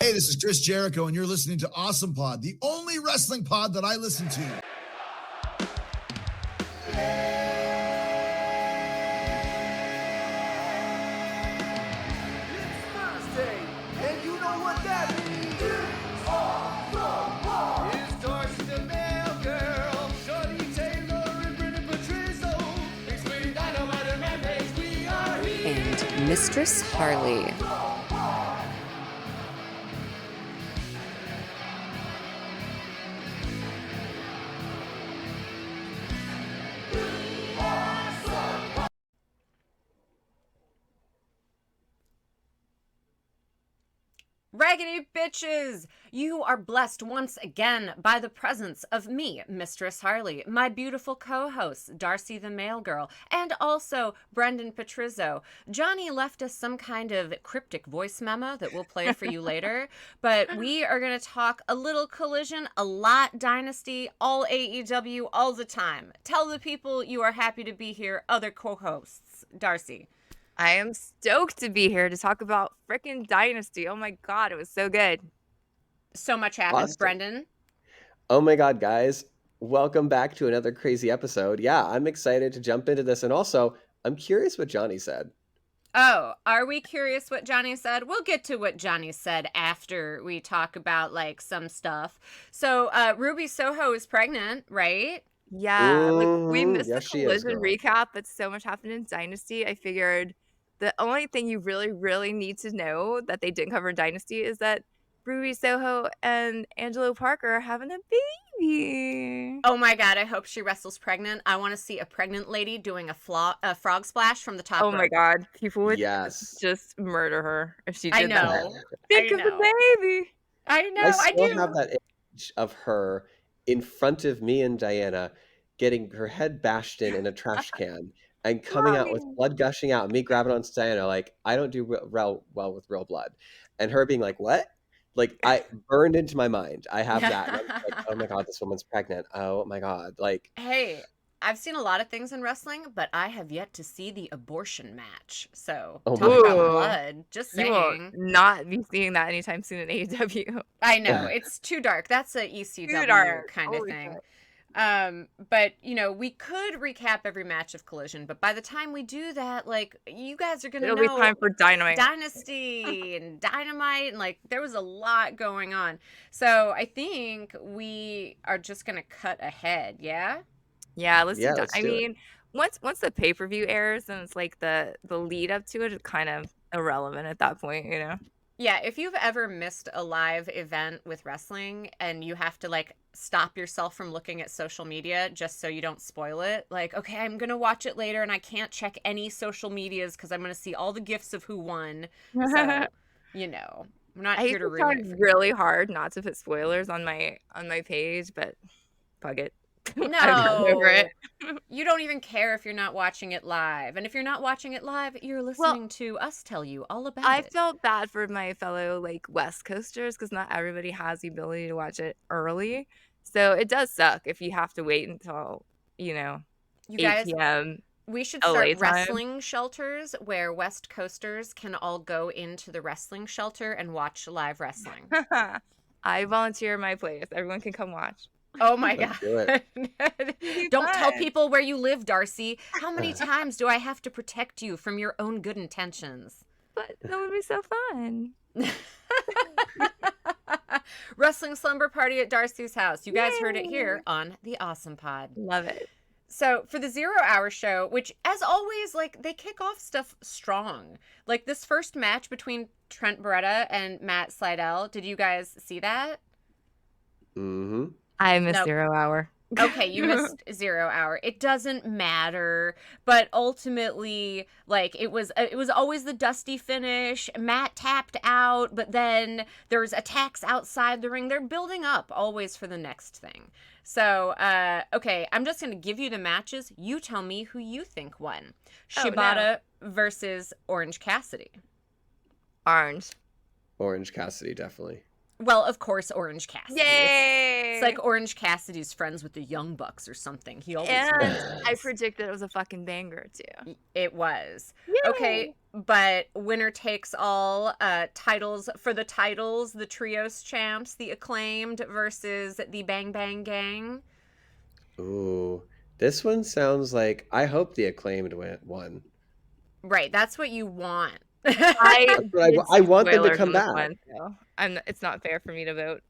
Hey, this is Chris Jericho, and you're listening to Awesome Pod, the only wrestling pod that I listen to. It's Thursday, and you know what that means. It's Awesome Pod. It's Darcy the Mail Girl, Shorty Taylor, and Brendan Patrizzo. Explain Dynamite and Rampage, we are here. And Mistress Harley. Raggedy bitches! You are blessed once again by the presence of me, Mistress Harley, my beautiful co-hosts, Darcy the Mail Girl, and also Brendan Patrizzo. Johnny left us some kind of cryptic voice memo that we'll play for you later, but we are going to talk a little Collision, a lot Dynasty, all AEW, all the time. Tell the people you are happy to be here, other co-hosts. Darcy. I am stoked to be here to talk about frickin' Dynasty. Oh my god, it was so good. So much happened. Awesome. Brendan? Oh my god, guys. Welcome back to another crazy episode. Yeah, I'm excited to jump into this. And also, I'm curious what Johnny said. Oh, are we curious what Johnny said? We'll get to what Johnny said after we talk about, like, some stuff. So, Ruby Soho is pregnant, right? Yeah, like we missed Yes, the she is, Collision girl. recap, but so much happened in Dynasty. I figured the only thing you really, really need to know that they didn't cover in Dynasty is that Ruby Soho and Angelo Parker are having a baby. Oh my god, I hope she wrestles pregnant. I want to see a pregnant lady doing a frog splash from the top Oh my rope. god, people would Yes. just murder her if she did I know. that. Think I of know. the baby. I know, I I still do. have that image of her in front of me and Diana getting her head bashed in a trash can and coming out with Mommy. blood gushing out and me grabbing on Diana like, I don't do well with real blood. And her being like, what? Like, I burned into my mind. I have that. And I'm like, oh my god, this woman's pregnant. Oh my god. Like, Hey, I've seen a lot of things in wrestling, but I have yet to see the abortion match. So, Oh talk my about God. blood. Just You will saying. not be seeing that anytime soon in AEW. I know, it's too dark. That's a ECW dark. kind of Holy thing. shit. But you know, we could recap every match of Collision, but by the time we do that, like, you guys are gonna It'll know be time for Dynamite. Dynasty and Dynamite, and like there was a lot going on. So I think we are just gonna cut ahead, yeah? Yeah, let's Yeah, do let's I do it. mean, once the pay-per-view airs, then it's like the lead up to it is kind of irrelevant at that point, you know? Yeah, if you've ever missed a live event with wrestling and you have to like stop yourself from looking at social media just so you don't spoil it, like, okay, I'm going to watch it later and I can't check any social medias because I'm going to see all the gifs of who won. So, you know, we're not I here used to to ruin try it for you. really hard not to put spoilers on my page, but fuck it. I've gotten No, over it. you don't even care if you're not watching it live. And if you're not watching it live, you're listening to us tell you all about I it. felt bad for my fellow like West Coasters because not everybody has the ability to watch it early. So it does suck if you have to wait until, you know, You 8 guys, p.m. we should LA start time. wrestling shelters where West Coasters can all go into the wrestling shelter and watch live wrestling. I volunteer my place. Everyone can come watch. Oh my Let's do god. be Don't tell fun. people where you live, Darcy. How many times do I have to protect you from your own good intentions? But that would be so fun. Wrestling slumber party at Darcy's house. You guys heard it here on the Awesome Pod. Love it. So for the 0 Hour show, which as always, like, they kick off stuff strong. Like this first match between Trent Beretta and Matt Sydal. Did you guys see that? mm-hmm. I miss Nope. 0 Hour. Okay, you missed 0 Hour. It doesn't matter, but ultimately, like, it was always the dusty finish. Matt tapped out, but then there's attacks outside the ring. They're building up always for the next thing. So, okay, I'm just gonna give you the matches. You tell me who you think won. Oh, no. Shibata versus Orange Cassidy. Orange. Orange Cassidy, definitely. Well, of course, Orange Cassidy. Yay! It's like Orange Cassidy's friends with the Young Bucks or something. He always And wins. I predicted it was a fucking banger too. It was. Yay! Okay, but winner takes all titles for the titles, the Trios champs, the Acclaimed versus the Bang Bang Gang. Ooh, this one sounds like I hope the Acclaimed won. Right, that's what you want. I want them to come back. One, so it's not fair for me to vote.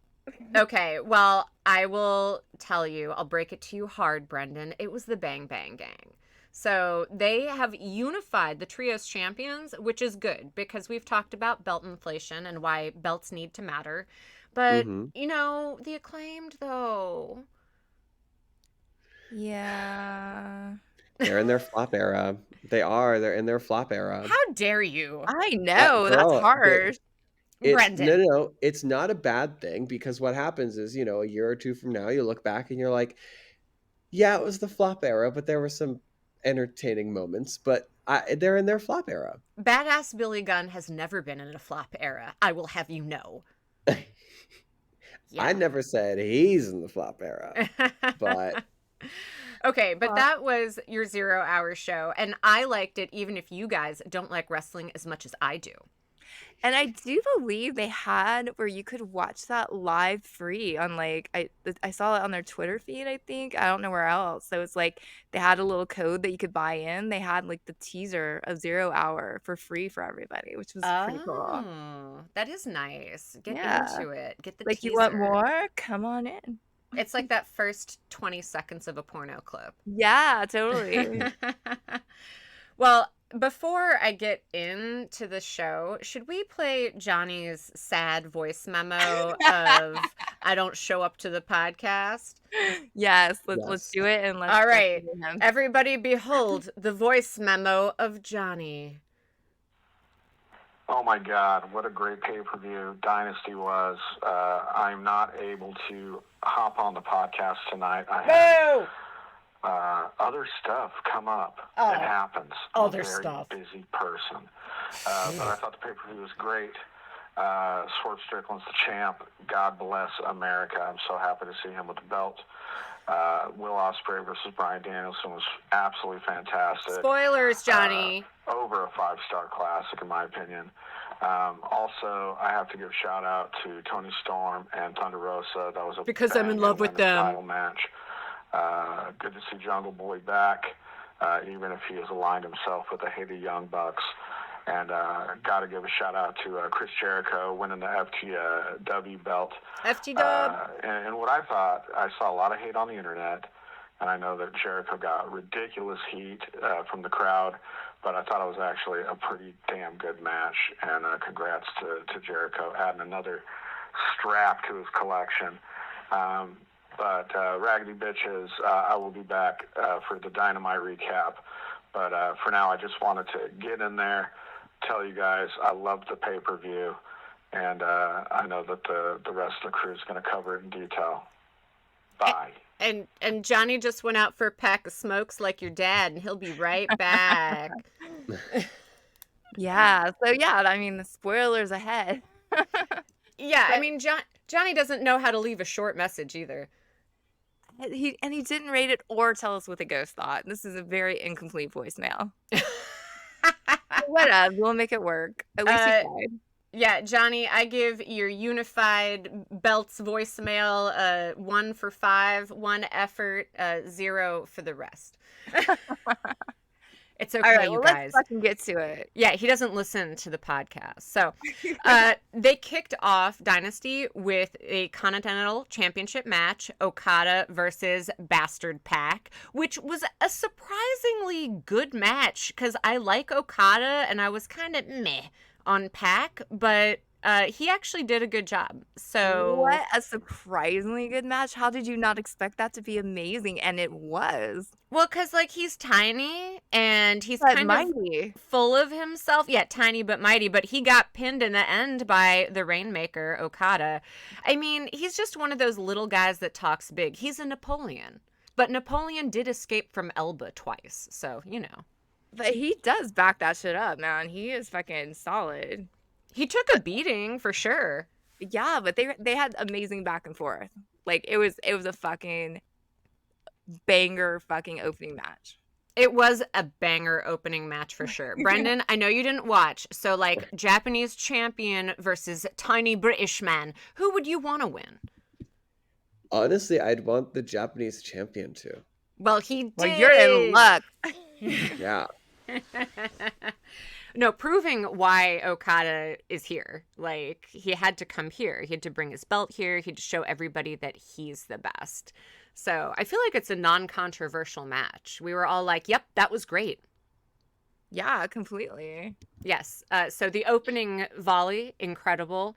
Okay, well, I will tell you, I'll break it to you hard, Brendan. It was the Bang Bang Gang. So they have unified the Trios champions, which is good because we've talked about belt inflation and why belts need to matter. But, you know, the Acclaimed, though. Yeah. They're in their flop era. They're in their flop era. How dare you? I know, that's harsh. Brendan. No, it's not a bad thing because what happens is, you know, a year or two from now, you look back and you're like, yeah, it was the flop era, but there were some entertaining moments, but they're in their flop era. Badass Billy Gunn has never been in a flop era. I will have you know. I never said he's in the flop era, but... Okay, but that was your 0 Hour show, and I liked it even if you guys don't like wrestling as much as I do. And I do believe they had where you could watch that live free on like I saw it on their Twitter feed, I think. I don't know where else. So it's like they had a little code that you could buy in. They had like the teaser of 0 Hour for free for everybody, which was pretty cool. Oh, that is nice. Get Yeah. into it. Get the Like teaser. you want more? Come on in. It's like that first 20 seconds of a porno clip. Yeah, totally. Well, before I get into the show, should we play Johnny's sad voice memo of I don't show up to the podcast? Yes, let's do it and let's All right. definitely him. Everybody behold the voice memo of Johnny. Oh my God, what a great pay-per-view Dynasty was. I'm not able to hop on the podcast tonight. I have other stuff come up. Oh, it happens. other I'm a very stuff. busy person. But I thought the pay-per-view was great. Swerve Strickland's the champ. God bless America. I'm so happy to see him with the belt. Will Ospreay versus Bryan Danielson was absolutely fantastic. Spoilers, Johnny. Over a 5-star classic, in my opinion. Also, I have to give a shout out to Tony Storm and Thunder Rosa. That was a Because I'm in love with women's them. title match. Good to see Jungle Boy back, even if he has aligned himself with the Haiti Young Bucks. And got to give a shout out to Chris Jericho winning the FTW belt. FT Dub. And what I thought, I saw a lot of hate on the internet, and I know that Jericho got ridiculous heat from the crowd, but I thought it was actually a pretty damn good match. And congrats to Jericho adding another strap to his collection. But Raggedy Bitches, I will be back for the Dynamite recap. But for now, I just wanted to get in there, tell you guys I loved the pay-per-view, and I know that the rest of the crew is going to cover it in detail. Bye. And Johnny just went out for a pack of smokes like your dad, and he'll be right back. Yeah. So yeah, I mean the spoilers ahead. Yeah, I mean Johnny doesn't know how to leave a short message either. He didn't rate it or tell us what the ghost thought. This is a very incomplete voicemail. Whatever, we'll make it work. At least he tried. Yeah, Johnny, I give your unified belts voicemail 1 for 5, 1 effort, 0 for the rest. It's okay, All right, you well, guys. let's fucking get to it. Yeah, he doesn't listen to the podcast. So they kicked off Dynasty with a Continental Championship match, Okada versus Bastard Pac, which was a surprisingly good match because I like Okada and I was kind of meh on Pac, but he actually did a good job. So What a surprisingly good match. How did you not expect that to be amazing? And it was. Well, because, like, he's tiny and he's But kind mighty. of full of himself. Yeah, tiny but mighty. But he got pinned in the end by the Rainmaker, Okada. I mean, he's just one of those little guys that talks big. He's a Napoleon. But Napoleon did escape from Elba twice. So, you know. But he does back that shit up, man. He is fucking solid. He took a beating, for sure. Yeah, but they had amazing back and forth. Like it was a fucking banger fucking opening match. It was a banger opening match for sure. Brendan, I know you didn't watch, so like Japanese champion versus tiny British man, who would you want to win? Honestly, I'd want the Japanese champion to. Well, he did. Well, you're in luck. Yeah. No, proving why Okada is here. Like, he had to come here. He had to bring his belt here. He had to show everybody that he's the best. So I feel like it's a non-controversial match. We were all like, yep, that was great. Yeah, completely. Yes. So the opening volley, incredible.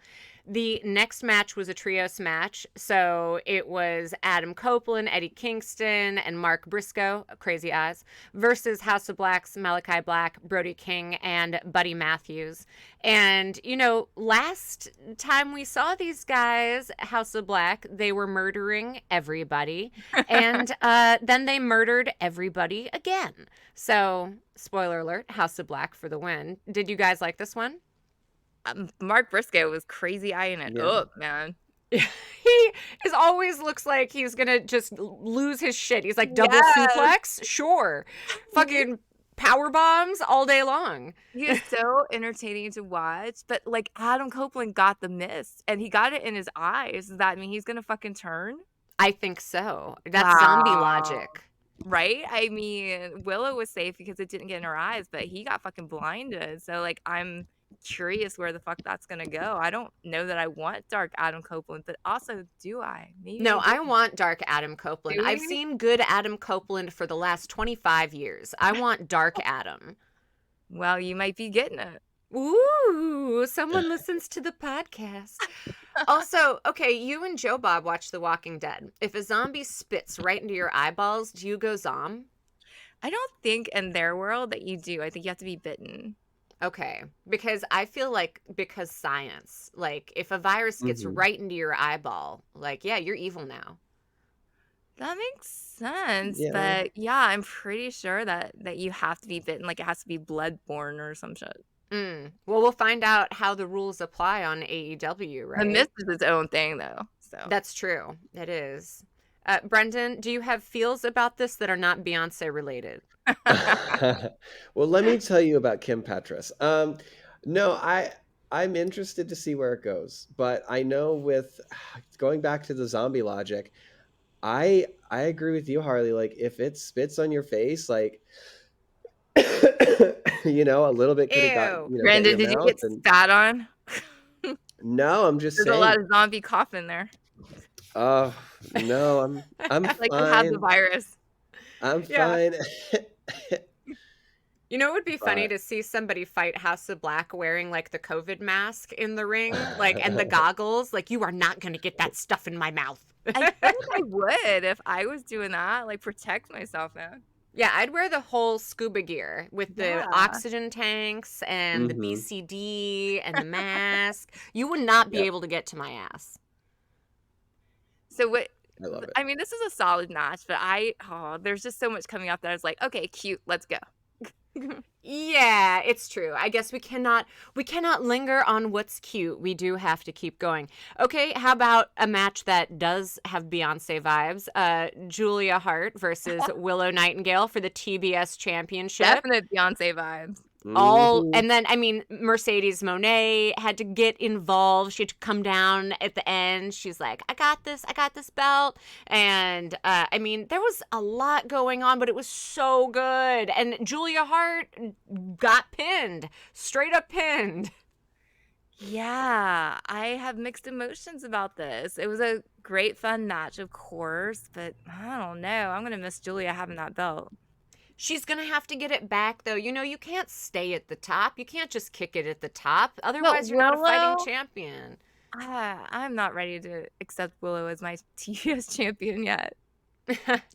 The next match was a trios match. So it was Adam Copeland, Eddie Kingston, and Mark Briscoe, Crazy Eyes, versus House of Black's Malachi Black, Brody King, and Buddy Matthews. And, you know, last time we saw these guys, House of Black, they were murdering everybody. And then they murdered everybody again. So, spoiler alert, House of Black for the win. Did you guys like this one? Mark Briscoe was crazy eyeing it up, man. He is always looks like he's gonna just lose his shit. He's like double suplex, sure, fucking power bombs all day long. He is so entertaining to watch. But like Adam Copeland got the miss, and he got it in his eyes. Does that mean he's gonna fucking turn? I think so. That's zombie logic. Right? I mean, Willow was safe because it didn't get in her eyes, but he got fucking blinded. So like I'm curious where the fuck that's gonna go. I don't know that I want Dark Adam Copeland, but also do I? Maybe No, I I want Dark Adam Copeland. I've seen good Adam Copeland for the last 25 years. I want Dark Adam. Well, you might be getting it. Ooh, someone listens to the podcast. Also, okay, you and Joe Bob watch The Walking Dead. If a zombie spits right into your eyeballs, do you go zom? I don't think in their world that you do. I think you have to be bitten. Okay, because I feel like because science, like if a virus gets right into your eyeball, like, yeah, you're evil now. That makes sense. Yeah. But yeah, I'm pretty sure that you have to be bitten. Like it has to be bloodborne or some shit. Well, we'll find out how the rules apply on AEW, right? The mist is its own thing, though. So That's true. It is. Brendan, do you have feels about this that are not Beyonce related? Well, let me tell you about Kim Petras. No, I'm interested to see where it goes, but I know with going back to the zombie logic, I agree with you, Harley. Like if it spits on your face, like you know, a little bit could have got. You know, Brandon, hit your did you mouth get and- spat on? No, I'm just There's saying. a lot of zombie cough in there. Oh no, I'm Like fine. you have the virus. I'm Yeah. fine. You know, it would be funny But- to see somebody fight House of Black wearing like the COVID mask in the ring, like, and the goggles. Like, you are not going to get that stuff in my mouth. I think I would if I was doing that. Like protect myself, man. Yeah, I'd wear the whole scuba gear with the Yeah. oxygen tanks and the Mhm. BCD and the mask. You would not be Yep. able to get to my ass. So what? I love it. I mean, this is a solid match, but there's just so much coming up that I was like, okay, cute, let's go. Yeah, it's true. I guess we cannot linger on what's cute. We do have to keep going. Okay, how about a match that does have Beyonce vibes? Julia Hart versus Willow Nightingale for the TBS championship. Definite Beyonce vibes. Mhm. And then, I mean, Mercedes Moné had to get involved. She had to come down at the end. She's like, I got this belt. And I mean, there was a lot going on, but it was so good. And Julia Hart got pinned, straight up pinned. Yeah, I have mixed emotions about this. It was a great fun match, of course, but I don't know. I'm gonna miss Julia having that belt. She's going to have to get it back, though. You know, you can't stay at the top. You can't just kick it at the top. Otherwise, you're not a Willow- fighting champion. I'm not ready to accept Willow as my TBS champion yet.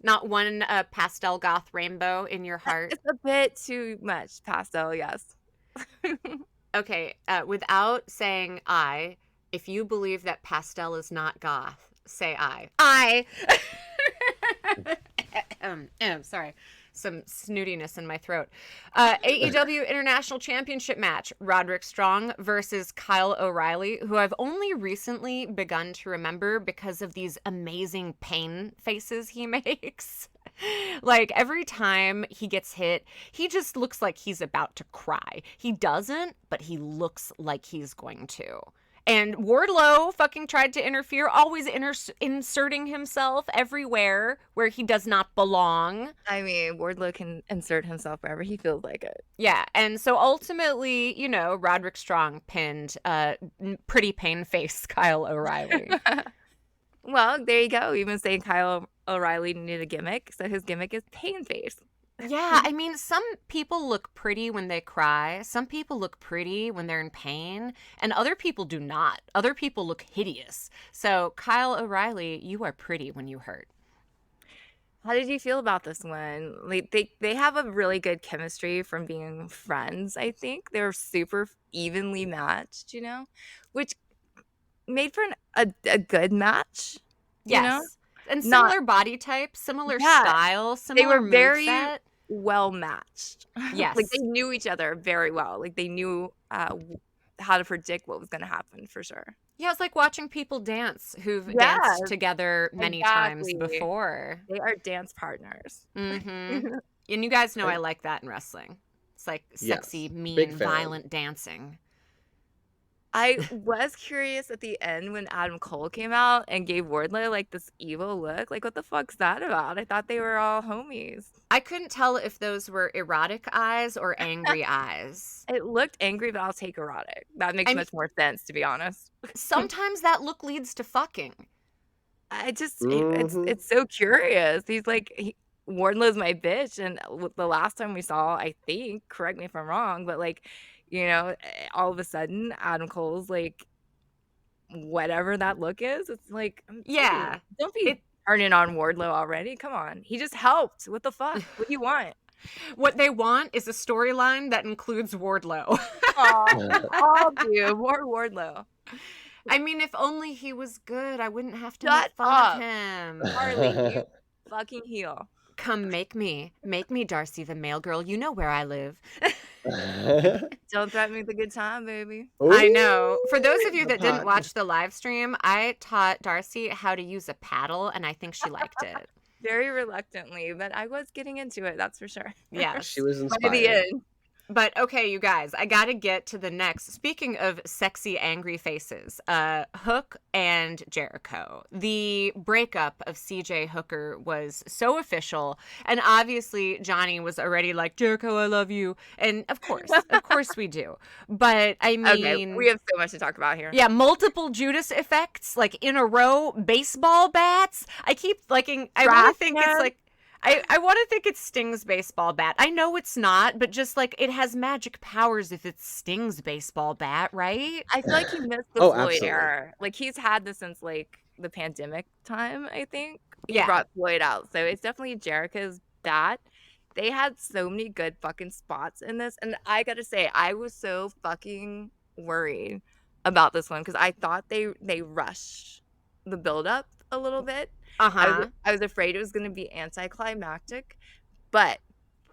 Not one pastel goth rainbow in your heart. It's a bit too much pastel, yes. Okay, without saying I, if you believe that pastel is not goth, say I. I. Sorry, some snootiness in my throat. AEW International Championship match: Roderick Strong versus Kyle O'Reilly, who I've only recently begun to remember because of these amazing pain faces he makes. Like, every time he gets hit, he just looks like he's about to cry. He doesn't, but he looks like he's going to. And Wardlow fucking tried to interfere, always inserting himself everywhere where he does not belong. I mean, Wardlow can insert himself wherever he feels like it. Yeah, and so ultimately, you know, Roderick Strong pinned pretty pain face Kyle O'Reilly. Well, there you go. You've been saying Kyle O'Reilly needed a gimmick, so his gimmick is pain face. Yeah, I mean, some people look pretty when they cry. Some people look pretty when they're in pain. And other people do not. Other people look hideous. So, Kyle O'Reilly, you are pretty when you hurt. How did you feel about this one? Like they have a really good chemistry from being friends, I think. They're super evenly matched, you know, which made for a good match. You know? Yes. And Not- similar body type, similar Yeah. style, They similar were very moveset. well matched. Yes. Like they knew each other very well. Like they knew how to predict what was going to happen for sure. Yeah, it's like watching people dance who've Yes, danced together many times exactly. before. They are dance partners. hmm And you guys know I like that in wrestling. It's like sexy, Yes, mean, big fan. violent dancing. I was curious at the end when Adam Cole came out and gave Wardlow like this evil look. Like, what the fuck's that about? I thought they were all homies. I couldn't tell if those were erotic eyes or angry eyes. It looked angry, but I'll take erotic. That makes I much more sense, to be honest. Sometimes that look leads to fucking. I just, Mhm. it's so curious. He's like, Wardlow's my bitch. And the last time we saw, I think, correct me if I'm wrong, but like, you know, all of a sudden, Adam Cole's like, whatever that look is, it's like, Yeah. don't be turning on Wardlow already. Come on. He just helped. What the fuck? What do you want? What they want is a storyline that includes Wardlow. All of you. More Wardlow. I mean, if only he was good, I wouldn't have to Shut make fun up. of him. Harley, you fucking heel. Come make me Darcy the male girl. You know where I live. Don't threaten me with a good time, baby. I know. For those of you the that didn't pot. watch the live stream, I taught Darcy how to use a paddle, and I think she liked it. Very reluctantly, but I was getting into it, that's for sure. Yes. She was By inspired. the end. But okay, you guys, I gotta get to the next. Speaking of sexy, angry faces, Hook and Jericho. The breakup of CJ Hooker was so official, and obviously Johnny was already like, Jericho, I love you, and of course we do. But I mean, Okay, we have so much to talk about here. yeah, multiple Judas effects, like in a row, baseball bats. I keep liking. I want to think it's like. I want to think it's Sting's baseball bat. I know it's not, but just like it has magic powers if it's Sting's baseball bat, right? I feel like he missed the Oh, Floyd absolutely. era. Like he's had this since like the pandemic time, I think. He Yeah. brought Floyd out. So it's definitely Jericho's bat. They had so many good fucking spots in this. And I gotta say, I was so fucking worried about this one because I thought they rushed the build-up a little bit. I was afraid it was going to be anticlimactic, but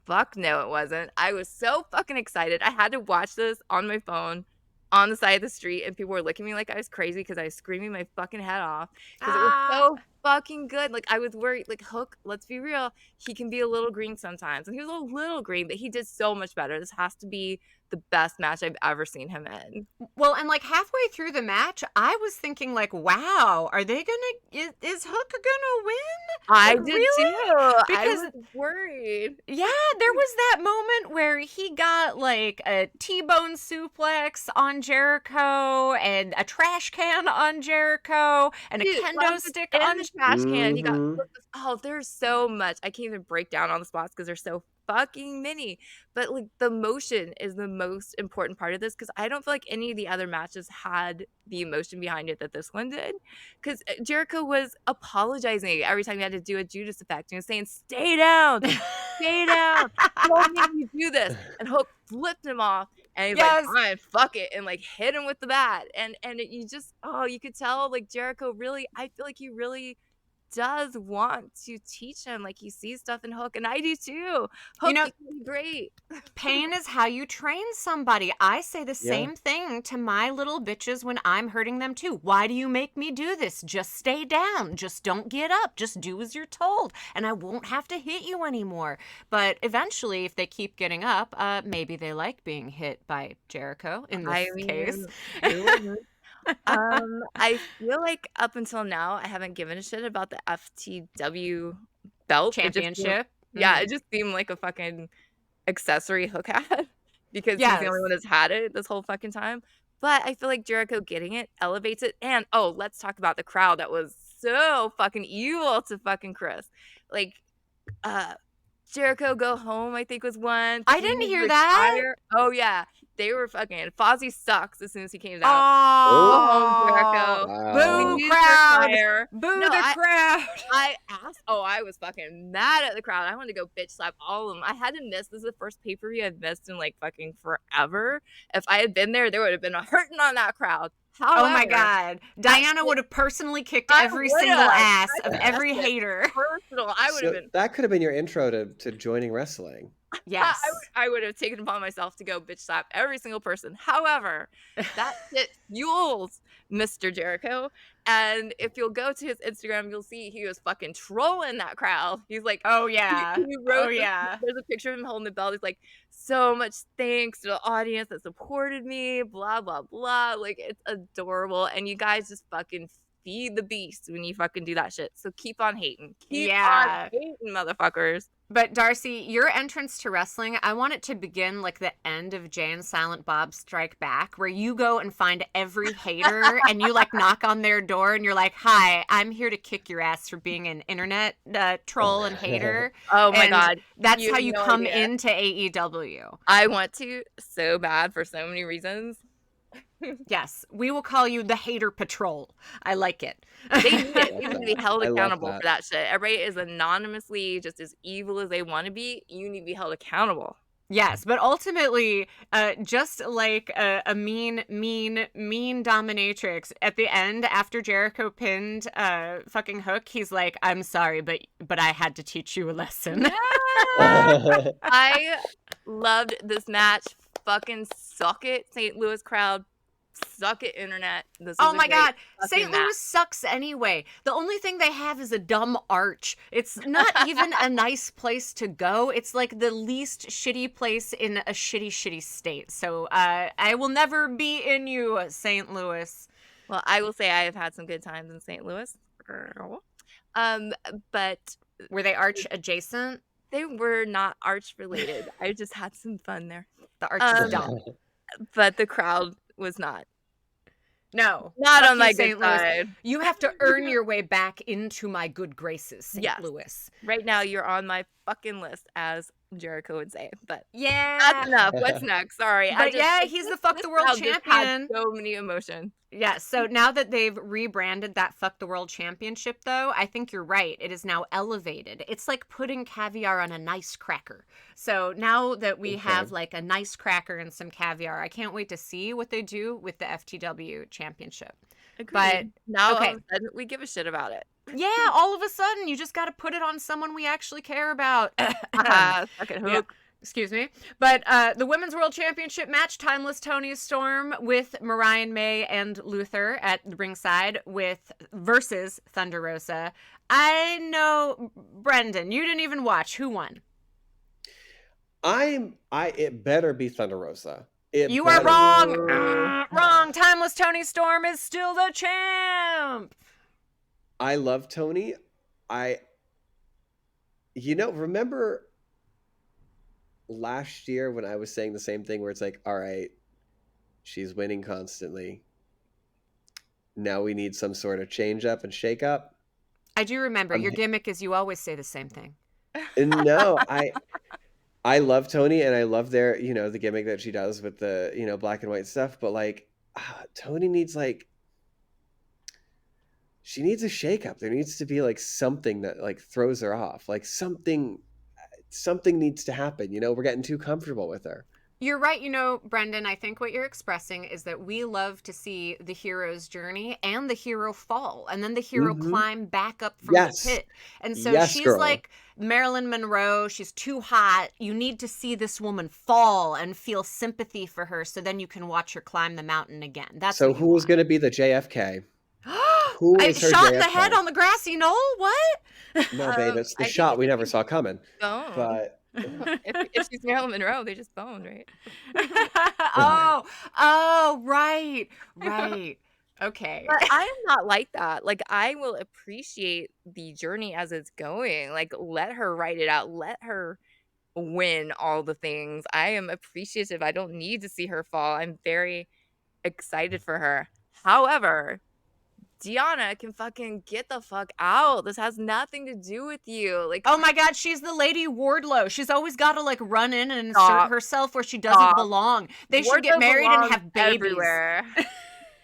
fuck no, it wasn't. I was so fucking excited. I had to watch this on my phone on the side of the street, and people were looking at me like I was crazy because I was screaming my fucking head off because it was so fucking good. Like I was worried, like Hook, let's be real, he can be a little green sometimes, and he was a little green, but he did so much better. This has to be the best match I've ever seen him in. Well, and like halfway through the match, I was thinking like, wow, are they gonna, is Hook gonna win? I Like, did really? too. Because I was worried. yeah, there was that moment where he got like a T-bone suplex on Jericho and a trash can on Jericho and a Dude, kendo stick in on the trash can. He got Mhm. there's so much. I can't even break down all the spots because there's so fucking many. But like the emotion is the most important part of this because I don't feel like any of the other matches had the emotion behind it that this one did. Because Jericho was apologizing every time he had to do a Judas effect. He was saying, "Stay down, stay down. Don't make me do this." And Hook flipped him off. And he's Yes. like, fine, fuck it, and like hit him with the bat. And you just, you could tell like Jericho really, I feel like he really does want to teach him. Like, he sees stuff in Hook, and I do too. Hook, You know, you can be great. pain is how you train somebody. I say the same thing to my little bitches when I'm hurting them too. Why do you make me do this? Just stay down. Just don't get up. Just do as you're told, and I won't have to hit you anymore. But eventually, if they keep getting up, maybe they like being hit by Jericho in this case. Who wouldn't? I feel like up until now, I haven't given a shit about the FTW belt. Championship. It just seemed like a fucking accessory Hook had because he's the only one that's had it this whole fucking time. But I feel like Jericho getting it elevates it. And let's talk about the crowd that was so fucking evil to fucking Chris. Like, Jericho Go Home, I think was one. I didn't hear that. Oh yeah. They were fucking Fozzy sucks as soon as he came out. Oh, Jericho. Boo crowd. Boo the crowd. I was fucking mad at the crowd. I wanted to go bitch slap all of them. I had to miss. This is the first pay-per-view I've missed in like fucking forever. If I had been there would have been a hurting on that crowd. However, oh my God. Diana would have personally kicked every single ass of every hater. Personal. I would have been. That could have been your intro to joining wrestling. Yes. I would have taken upon myself to go bitch slap every single person. However, that shit fuels Mr. Jericho. And if you'll go to his Instagram, you'll see he was fucking trolling that crowd. He's like, oh yeah. He wrote there's a picture of him holding the belt. He's like, so much thanks to the audience that supported me, blah, blah, blah. Like, it's adorable. And you guys just fucking feed the beast when you fucking do that shit. So keep on hating. Keep on hating, motherfuckers. But Darcy, your entrance to wrestling, I want it to begin like the end of Jay and Silent Bob Strike Back, where you go and find every hater and you like knock on their door and you're like, hi, I'm here to kick your ass for being an internet troll and hater. Oh my God. That's how you come into AEW. I want to so bad for so many reasons. Yes, we will call you the Hater Patrol. I like it. They need it. They need to be held accountable for that shit. Everybody is anonymously just as evil as they want to be. You need to be held accountable. Yes, but ultimately, just like a mean dominatrix, at the end, after Jericho pinned fucking Hook, he's like, I'm sorry, but I had to teach you a lesson. I loved this match. Fucking suck it, St. Louis crowd. Suck it, internet. Oh my God. St. Louis sucks anyway. The only thing they have is a dumb arch. It's not even a nice place to go. It's like the least shitty place in a shitty state. So I will never be in you, St. Louis. Well, I will say I have had some good times in St. Louis. But were they arch adjacent? They were not arch related. I just had some fun there. The arch is dumb. But the crowd was not. No. Not on my good side. You have to earn your way back into my good graces, St. Louis. Right now, you're on my fucking list, as Jericho would say. But yeah, that's enough. What's next? Sorry. But he's the Fuck the World champion. Had so many emotions. Yeah, so now that they've rebranded that Fuck the World Championship, though, I think you're right. It is now elevated. It's like putting caviar on a nice cracker. So now that we have like a nice cracker and some caviar, I can't wait to see what they do with the FTW Championship. Agreed. But now all of a sudden, we give a shit about it. Yeah, all of a sudden, you just got to put it on someone we actually care about. Fucking Hook. Yeah. Excuse me. But the Women's World Championship match, Timeless Toni Storm with Mariah May and Luther at the ringside versus Thunder Rosa. I know, Brendan, you didn't even watch. Who won? It better be Thunder Rosa. You are wrong. Wrong. Timeless Toni Storm is still the champ. I love Toni. Remember last year when I was saying the same thing where it's like, all right, she's winning constantly. Now we need some sort of change up and shake up. I do remember. Your gimmick is you always say the same thing. No, I love Toni and I love their, the gimmick that she does with the, black and white stuff. But like, Toni needs she needs a shakeup. There needs to be like something that like throws her off. Like something needs to happen. We're getting too comfortable with her. You're right. You know, Brendan, I think what you're expressing is that we love to see the hero's journey and the hero fall and then the hero climb back up from the Yes. pit. And so Yes, she's girl. like Marilyn Monroe. She's too hot. You need to see this woman fall and feel sympathy for her so then you can watch her climb the mountain again. That's So what you who's want. going to be the JFK? Who is her Shot in the JFK? head on the grassy knoll? What? No, babe, it's the I think shot we it's never saw coming. Bone. But If she's Marilyn Monroe, they just boned, right? Right. Okay. But I am not like that. Like, I will appreciate the journey as it's going. Like, let her write it out. Let her win all the things. I am appreciative. I don't need to see her fall. I'm very excited for her. However, Deanna can fucking get the fuck out. This has nothing to do with you. Like, Oh my God, she's the Lady Wardlow. She's always got to like run in and insert Stop. herself where she doesn't Stop. belong. They should get Wardlow married and belongs have babies. everywhere.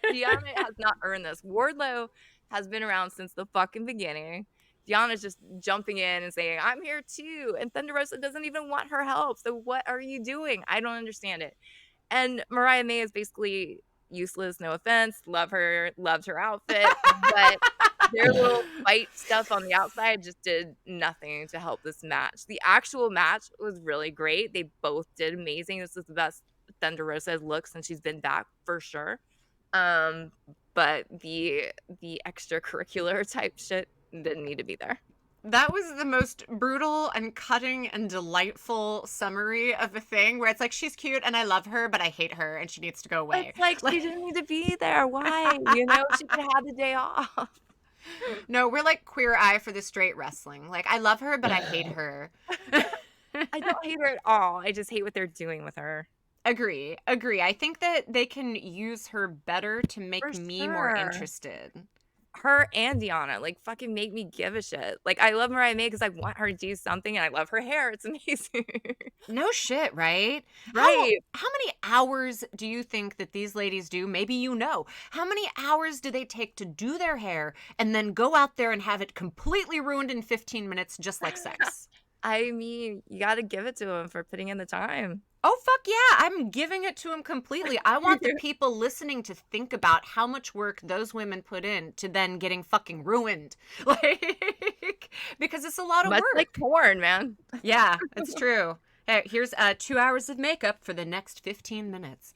Deanna has not earned this. Wardlow has been around since the fucking beginning. Deanna's just jumping in and saying, I'm here too. And Thunder Rosa doesn't even want her help. So what are you doing? I don't understand it. And Mariah May is basically useless, no offense. Love her, loved her outfit. But their little fight stuff on the outside just did nothing to help this match. The actual match was really great. They both did amazing. This is the best Thunder Rosa has looked since she's been back for sure. But the extracurricular type shit didn't need to be there. That was the most brutal and cutting and delightful summary of a thing where it's like, she's cute and I love her, but I hate her and she needs to go away. It's like she didn't need to be there. Why? You know, she could have had the day off. No, we're like Queer Eye for the straight wrestling. Like, I love her, but I hate her. I don't hate her at all. I just hate what they're doing with her. Agree. I think that they can use her better to make For me more sure. interested. Her and Deanna, like, fucking make me give a shit. Like, I love Mariah May because I want her to do something, and I love her hair. It's amazing. No shit, right? Right. How many hours do you think that these ladies do? Maybe you know. How many hours do they take to do their hair and then go out there and have it completely ruined in 15 minutes just like sex? I mean, you got to give it to them for putting in the time. Oh, fuck yeah. I'm giving it to them completely. I want the people listening to think about how much work those women put in to then getting fucking ruined. Like, because it's a lot of Much work. like porn, man. Yeah, it's true. Hey, here's 2 hours of makeup for the next 15 minutes.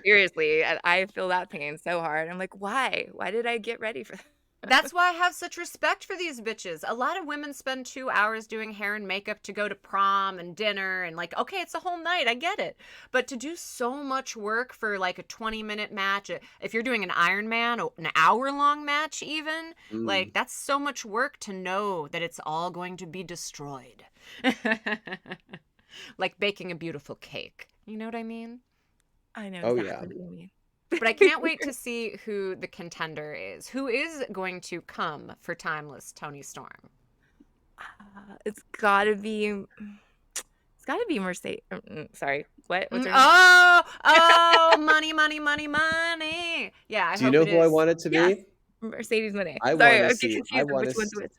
Seriously, I feel that pain so hard. I'm like, why? Why did I get ready for that? That's why I have such respect for these bitches. A lot of women spend 2 hours doing hair and makeup to go to prom and dinner and like, okay, it's a whole night. I get it. But to do so much work for like a 20-minute match, if you're doing an Ironman, an hour-long match even, like that's so much work to know that it's all going to be destroyed. Like baking a beautiful cake. You know what I mean? I know Oh, exactly yeah. what you mean. But I can't wait to see who the contender is. Who is going to come for Timeless Tony Storm? It's gotta be Mercedes. Sorry, what's her name? Oh, money. Yeah, do you know who I want it to be? Yes. Mercedes Moné. I Sorry, wanna I'm see- confused I of wanna which one's s-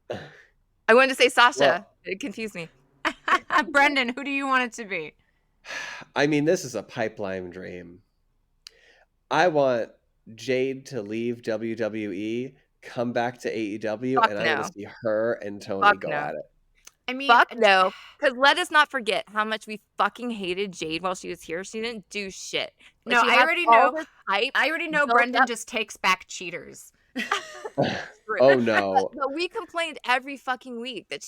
which. I wanted to say Sasha. Well- It confused me. Brendan, who do you want it to be? I mean, this is a pipeline dream. I want Jade to leave WWE, come back to AEW, Fuck and I no. want to see her and Tony Fuck go no. at it. I mean, Fuck no. Because let us not forget how much we fucking hated Jade while she was here. She didn't do shit. Like, No, she I had already all know. this hype. I already know built Brendan up. just takes back cheaters. Oh no. But we complained every fucking week that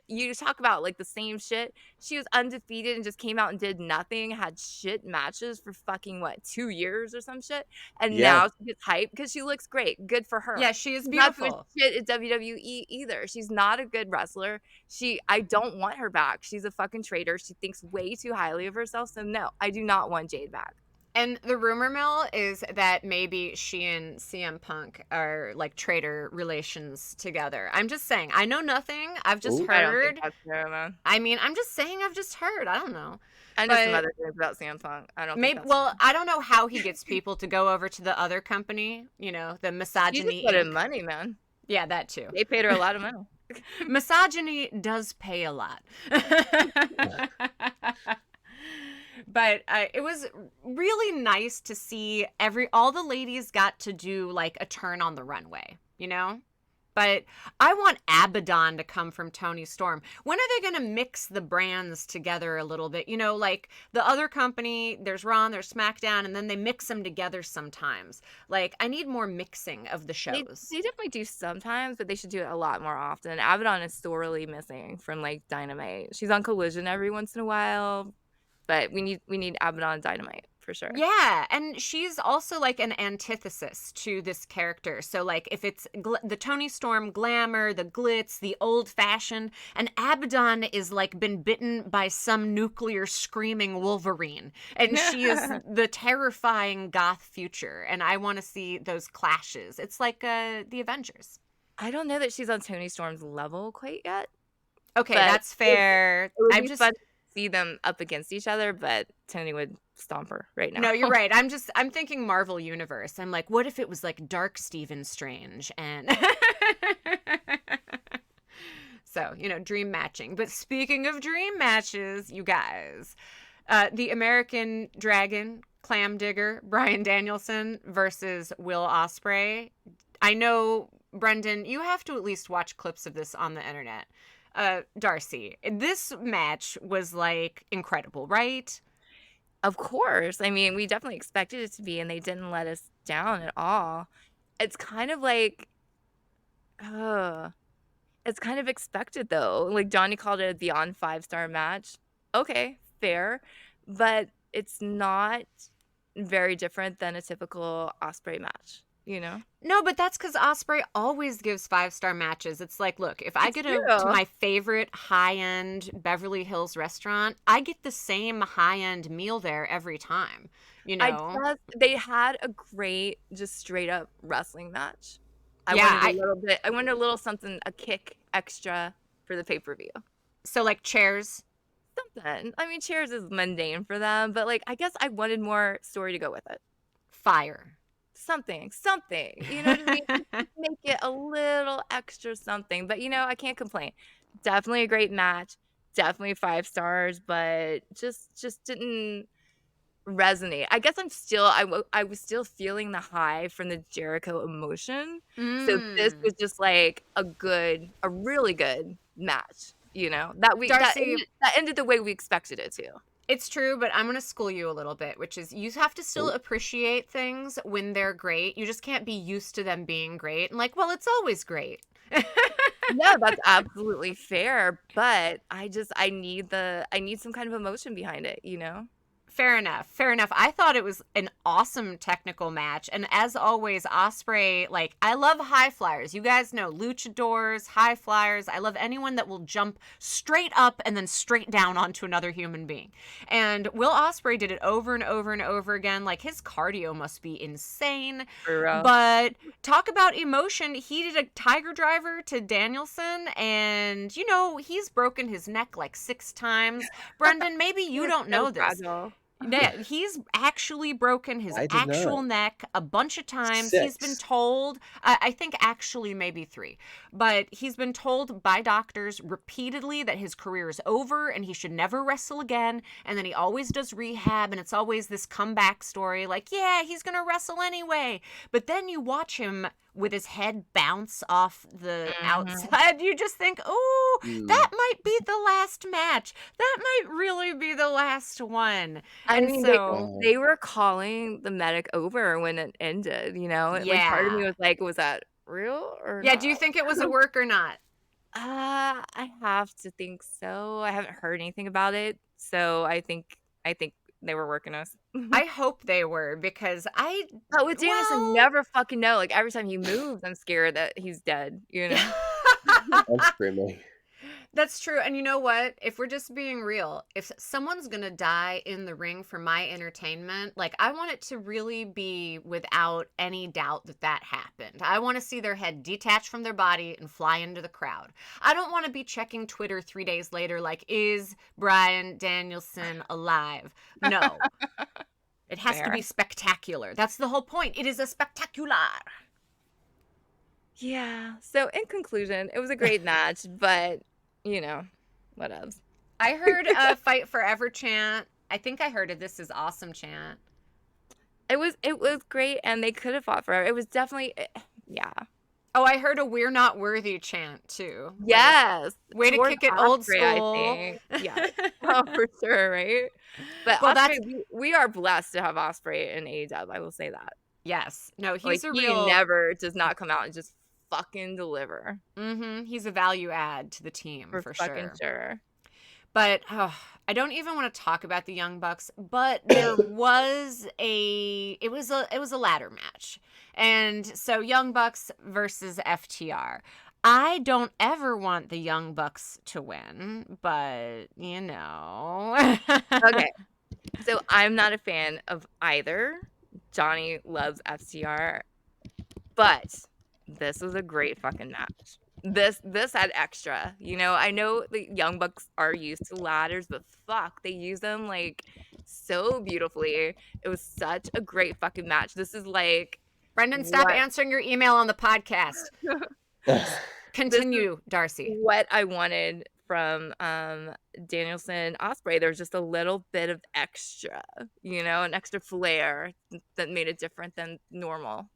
you talk about like the same shit. She was undefeated and just came out and did nothing, had shit matches for fucking 2 years or some shit. And Yeah. now she gets hyped because she looks great. Good for her. Yeah, she is She's not doing beautiful. shit at WWE either. She's not a good wrestler. I don't want her back. She's a fucking traitor. She thinks way too highly of herself. So no, I do not want Jade back. And the rumor mill is that maybe she and CM Punk are like traitor relations together. I'm just saying. I know nothing. I've just Ooh. I don't heard. think that's true, man. I mean, I'm just saying. I've just heard. I don't know. I know some But- other things about CM Punk. I don't Maybe. think that's Well, I don't know how he gets people to go over to the other company. You know, the she misogyny. just put in Inc. money, man. Yeah, that too. They paid her a lot of money. Misogyny does pay a lot. But it was really nice to see all the ladies got to do like a turn on the runway, you know? But I want Abaddon to come from Tony Storm. When are they going to mix the brands together a little bit? You know, like the other company, there's Raw and there's SmackDown, and then they mix them together sometimes. Like, I need more mixing of the shows. They definitely do sometimes, but they should do it a lot more often. Abaddon is sorely missing from like Dynamite. She's on Collision every once in a while, but we need Abaddon Dynamite for sure. Yeah, and she's also like an antithesis to this character. So like if it's the Tony Storm glamour, the glitz, the old-fashioned, and Abaddon is like been bitten by some nuclear screaming Wolverine, and she is the terrifying goth future, and I want to see those clashes. It's like the Avengers. I don't know that she's on Tony Storm's level quite yet. Okay, that's fair. It would be fun to see them up against each other, but Tony would stomp her right now. No, you're right. I'm thinking Marvel Universe. I'm like, what if it was like Dark Stephen Strange and so, you know, dream matching. But speaking of dream matches, you guys, the American Dragon Clam Digger Bryan Danielson versus Will Ospreay. I know, Brendan, you have to at least watch clips of this on the internet. Darcy, this match was like incredible, right? Of course. I mean, we definitely expected it to be, and they didn't let us down at all. It's kind of like, it's kind of expected though. Like Johnny called it a beyond 5-star match. Okay, fair, but it's not very different than a typical Ospreay match. You know? No, but that's because Ospreay always gives 5-star matches. It's like, look, if I get to my favorite high-end Beverly Hills restaurant, I get the same high-end meal there every time. You know, they had a great, just straight up wrestling match. I wanted a little something, a kick extra for the pay-per-view. So like chairs. Something. I mean, chairs is mundane for them, but like, I guess I wanted more story to go with it. Fire. Something, you know what I mean? Make it a little extra something, but you know, I can't complain. Definitely a great match, definitely 5 stars, but just didn't resonate. I guess I was still feeling the high from the Jericho emotion. So this was just like a really good match, you know, that ended the way we expected it to. It's true, but I'm going to school you a little bit, which is you have to still appreciate things when they're great. You just can't be used to them being great. And like, well, it's always great. No, that's absolutely fair. But I need some kind of emotion behind it, you know? Fair enough. I thought it was an awesome technical match. And as always, Ospreay, like, I love high flyers. You guys know luchadors, high flyers. I love anyone that will jump straight up and then straight down onto another human being. And Will Ospreay did it over and over and over again. Like, his cardio must be insane. But talk about emotion. He did a tiger driver to Danielson. And, you know, he's broken his neck like 6 times. Brendan, maybe you don't know this. Yeah, he's actually broken his actual neck a bunch of times. 6. He's been told, I think actually maybe 3, but he's been told by doctors repeatedly that his career is over and he should never wrestle again. And then he always does rehab, and it's always this comeback story like, yeah, he's going to wrestle anyway. But then you watch him with his head bounce off the outside, you just think, oh, that might be the last match. That might really be the last one. I mean, they were calling the medic over when it ended, you know? Yeah. Like, part of me was like, was that real or not? Do you think it was a work or not? I have to think so. I haven't heard anything about it, so I think they were working us. I hope they were, because with Danielson, never fucking know. Like, every time he moves, I'm scared that he's dead, you know? I'm screaming. That's true. And you know what? If we're just being real, if someone's going to die in the ring for my entertainment, like, I want it to really be without any doubt that happened. I want to see their head detach from their body and fly into the crowd. I don't want to be checking Twitter 3 days later like, is Bryan Danielson alive? No. It has to be spectacular. That's the whole point. It is a spectacular. Yeah. So in conclusion, it was a great match, but whatevs. I heard a fight forever chant. I think I heard a this is awesome chant. It was great, and they could have fought forever. It was definitely, yeah. Oh, I heard a we're not worthy chant too. Yes. Way to Towards kick it old Osprey, school. I think. Yeah. Oh, for sure, right? But Well, Osprey, we are blessed to have Osprey in AEW. I will say that. Yes. No, he's Like, a he real never does not come out and just fucking deliver. He's a value add to the team for fucking sure. But I don't even want to talk about the Young Bucks, but there was a ladder match. And so Young Bucks versus FTR. I don't ever want the Young Bucks to win, but Okay. So I'm not a fan of either. Johnny loves FTR, but this was a great fucking match. This had extra. I know the Young Bucks are used to ladders, but fuck, they use them like so beautifully. It was such a great fucking match. This is like Brendan, stop answering your email on the podcast. Continue, Darcy. What I wanted from Danielson Osprey. There was just a little bit of extra, an extra flair that made it different than normal,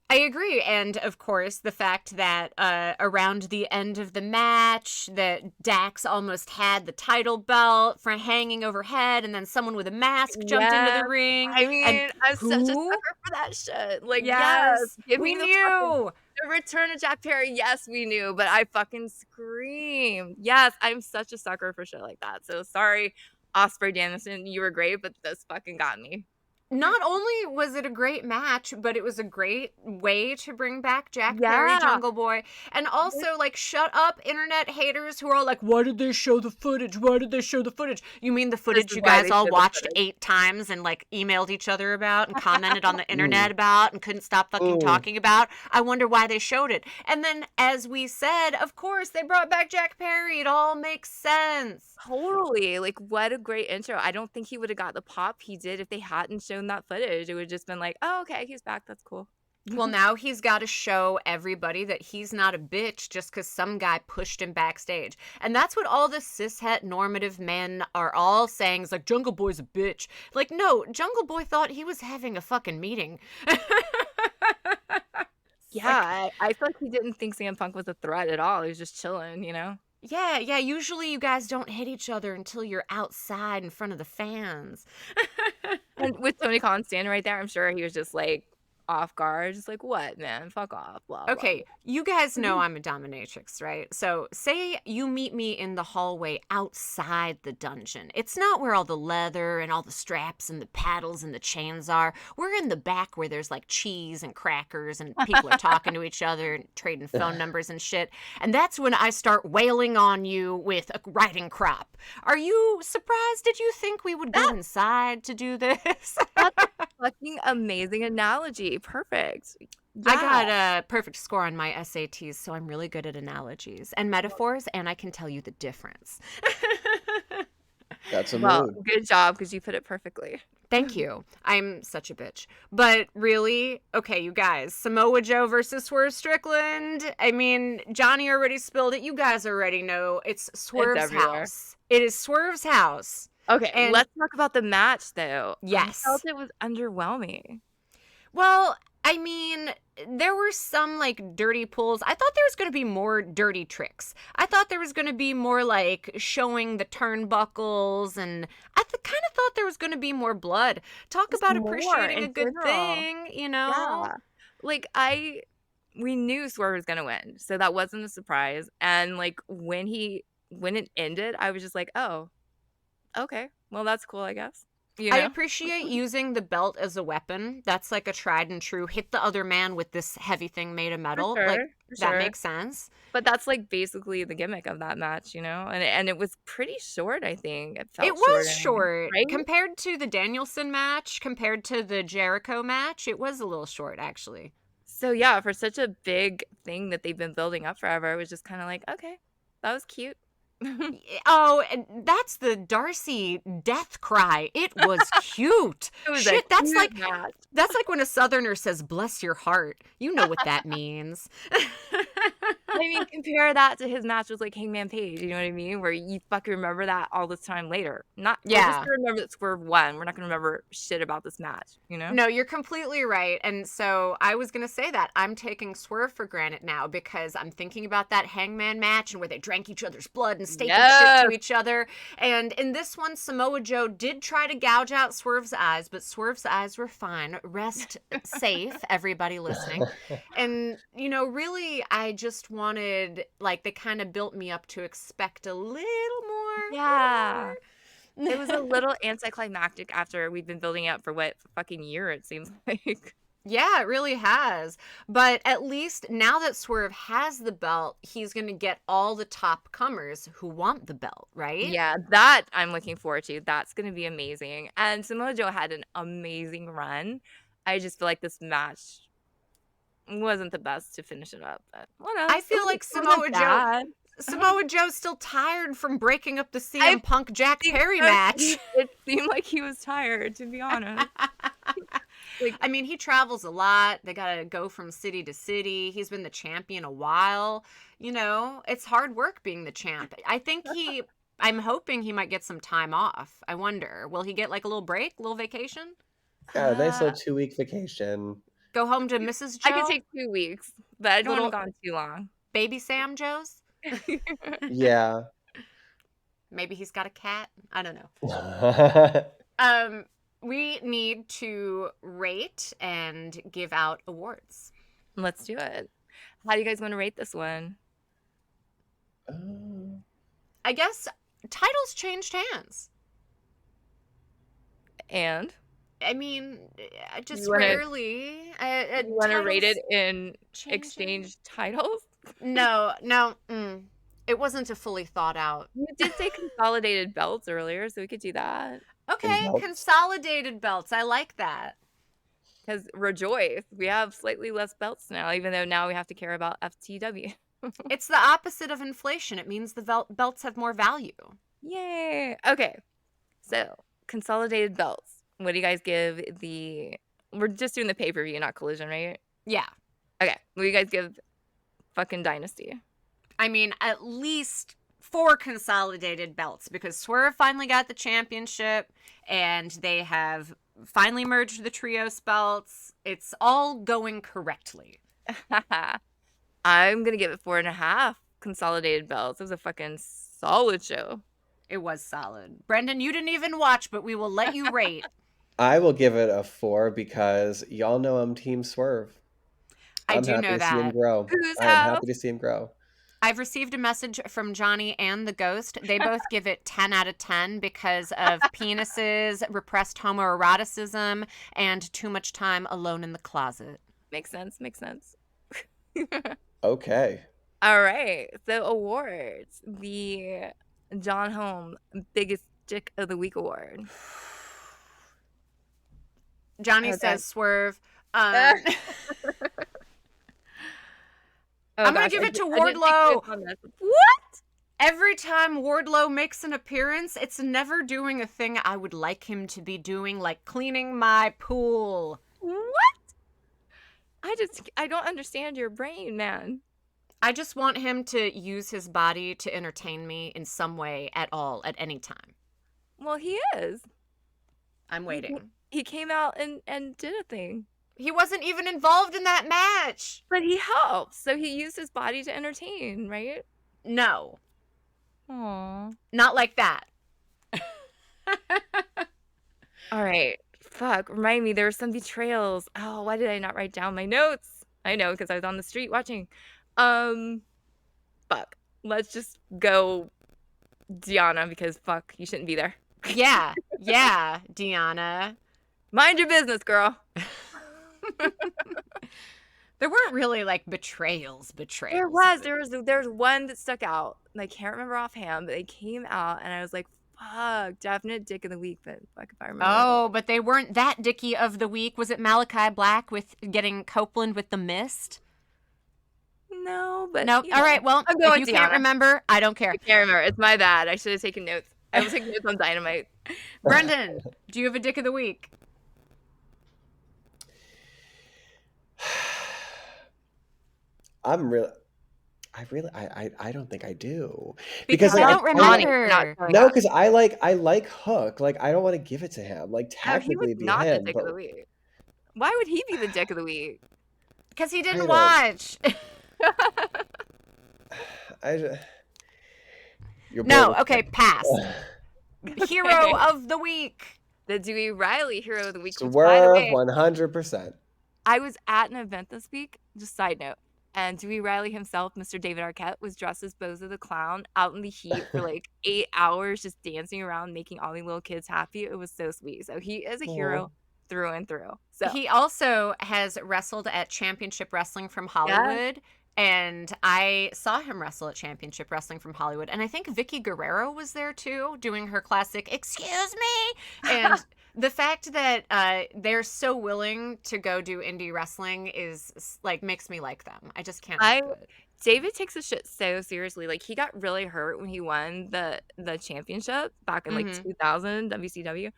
I agree. And of course, the fact that around the end of the match, that Dax almost had the title belt for hanging overhead, and then someone with a mask jumped into the ring. I mean, I'm such a sucker for that shit. Like, yes, give me the return of Jack Perry. Yes, we knew, but I fucking screamed. Yes, I'm such a sucker for shit like that. So sorry, Osprey Danielson, you were great, but this fucking got me. Not only was it a great match, but it was a great way to bring back Jack Perry, Jungle Boy. And also, like, shut up, internet haters who are all like, why did they show the footage? Why did they show the footage? You mean the footage you guys all watched 8 times and, like, emailed each other about and commented on the internet about and couldn't stop fucking talking about? I wonder why they showed it. And then, as we said, of course, they brought back Jack Perry. It all makes sense. Totally. Like, what a great intro. I don't think he would have got the pop he did if they hadn't shown that footage. It would have just been like, oh, okay, he's back. That's cool. Well, now he's got to show everybody that he's not a bitch just because some guy pushed him backstage. And that's what all the cishet normative men are all saying is like, Jungle Boy's a bitch. Like, no, Jungle Boy thought he was having a fucking meeting. Yeah, I feel like he didn't think CM Punk was a threat at all. He was just chilling, Yeah, usually you guys don't hit each other until you're outside in front of the fans. And with Tony Khan standing right there, I'm sure he was just like off guard, just like, what, man? Fuck off. Blah, okay, blah. You guys know I'm a dominatrix, right? So say you meet me in the hallway outside the dungeon. It's not where all the leather and all the straps and the paddles and the chains are. We're in the back where there's like cheese and crackers and people are talking to each other and trading phone numbers and shit. And that's when I start wailing on you with a riding crop. Are you surprised? Did you think we would go inside to do this? That's a fucking amazing analogy. Perfect. Yeah. I got a perfect score on my SATs, so I'm really good at analogies and metaphors, and I can tell you the difference. That's a move. Good job, because you put it perfectly. Thank you. I'm such a bitch. But really, okay, you guys, Samoa Joe versus Swerve Strickland. I mean, Johnny already spilled it. You guys already know it's Swerve's house. It is Swerve's house. Okay, and let's talk about the match, though. Yes. I felt it was underwhelming. Well, I mean, there were some, like, dirty pulls. I thought there was going to be more dirty tricks. I thought there was going to be more, like, showing the turnbuckles, and I kind of thought there was going to be more blood. Talk just about appreciating a good thing, Yeah. Like, we knew Swerve was going to win, so that wasn't a surprise. And, like, when it ended, I was just like, oh, okay, well, that's cool, I guess. I appreciate using the belt as a weapon. That's like a tried and true hit the other man with this heavy thing made of metal. That makes sense. But that's like basically the gimmick of that match, and it was pretty short, I think. It was short. Right? Compared to the Danielson match, compared to the Jericho match, it was a little short, actually. So yeah, for such a big thing that they've been building up forever, it was just kind of like, okay, that was cute. Oh, and that's the Darcy death cry. It was cute. It was Shit, a that's cute like match. that's like when a Southerner says "bless your heart." You know what that means. I mean, compare that to his match with like Hangman Page. You know what I mean? Where you fucking remember that all this time later. We're just Yeah. gonna remember that Swerve won. We're not gonna remember shit about this match. You know? No, you're completely right. And so I was going to say that I'm taking Swerve for granted now because I'm thinking about that Hangman match and where they drank each other's blood and stapled shit to each other. And in this one, Samoa Joe did try to gouge out Swerve's eyes, but Swerve's eyes were fine. Rest safe, everybody listening. And, you know, really, I just wanted, like, they kind of built me up to expect a little more. Yeah. It was a little anticlimactic after we've been building up for what fucking year it seems like. Yeah, it really has. But at least now that Swerve has the belt, he's going to get all the top comers who want the belt, right? Yeah, that I'm looking forward to. That's going to be amazing. And Samoa Joe had an amazing run. I just feel like this match wasn't the best to finish it up. But what else? I feel like Samoa Joe's still tired from breaking up the CM Punk Jack Perry match. It seemed like he was tired, to be honest. I mean, he travels a lot. They got to go from city to city. He's been the champion a while. You know, it's hard work being the champ. I'm hoping he might get some time off. I wonder, will he get like a little break, a little vacation? Yeah, nice little 2-week vacation. Go home to Mrs. Joe? I could take 2 weeks, but I don't want to go on too long. Baby Sam Joe's? Yeah. Maybe he's got a cat. I don't know. We need to rate and give out awards. Let's do it. How do you guys want to rate this one? I guess titles changed hands. And? I mean, just You wanna- rarely. You want to rate it in changing? exchange titles? No. It wasn't a fully thought out. You did say consolidated belts earlier, so we could do that. Okay, belts. consolidated belts. I like that. Because rejoice, we have slightly less belts now, even though now we have to care about FTW. It's the opposite of inflation. It means the belts have more value. Yay! Okay, so consolidated belts. What do you guys give the... We're just doing the pay-per-view, not Collision, right? Yeah. Okay, what do you guys give fucking Dynasty? I mean, at least 4 consolidated belts because Swerve finally got the championship and they have finally merged the trios belts. It's all going correctly. I'm going to give it 4.5 consolidated belts. It was a fucking solid show. It was solid. Brendan, you didn't even watch, but we will let you rate. I will give it a 4 because y'all know I'm Team Swerve. I I'm do happy know to see him that. grow. Whose I'm house? happy to see him grow. I've received a message from Johnny and the Ghost. They both give it 10 out of 10 because of penises, repressed homoeroticism, and too much time alone in the closet. Makes sense. Okay. All right. So awards. The John Holm Biggest Dick of the Week award. Johnny Okay. says Swerve. Oh, I'm going gosh, to give I it to didn't take Wardlow. notes on this. What? Every time Wardlow makes an appearance, it's never doing a thing I would like him to be doing, like cleaning my pool. What? I don't understand your brain, man. I just want him to use his body to entertain me in some way at all, at any time. Well, he is. I'm waiting. He came out and did a thing. He wasn't even involved in that match. But he helped. So he used his body to entertain, right? No, Aww. not like that. All right. Fuck. Remind me, there were some betrayals. Oh, why did I not write down my notes? I know, because I was on the street watching. Fuck. Let's just go Deanna, because fuck, you shouldn't be there. Yeah, Deanna. Mind your business, girl. There weren't really like betrayals. There was one that stuck out. And I can't remember offhand, but they came out and I was like, fuck, definite dick of the week, but fuck if I remember. Oh, but they weren't that dicky of the week. Was it Malachi Black with getting Copeland with the mist? No, but No. you All know, right. Well, I'm going if with you can't Deanna. remember, I don't care. I can't remember. It's my bad. I should have taken notes. I will take notes on Dynamite. Brendan, do you have a dick of the week? I don't think I do. Because like, I don't Donnie for not remember. showing No, up. because I like Hook. Like, I don't want to give it to him. Like, No, he technically was it'd be not the him, dick but of the week. Why would he be the dick of the week? Because he I didn't don't- watch. Your boy No. was- Okay. Pass. Hero of the week. The Dewey Riley Hero of the Week. Which, by the Swerve way, 100%. I was at an event this week, just side note, and Dewey Riley himself, Mr. David Arquette, was dressed as Bozo the Clown out in the heat for like 8 hours, just dancing around, making all the little kids happy. It was so sweet. So he is a hero through and through. So He also has wrestled at Championship Wrestling from Hollywood. And I saw him wrestle at Championship Wrestling from Hollywood. And I think Vicky Guerrero was there too, doing her classic, "Excuse me." And the fact that they're so willing to go do indie wrestling is like makes me like them. I just can't help it. David takes this shit so seriously. Like, he got really hurt when he won the championship back in like 2000 WCW.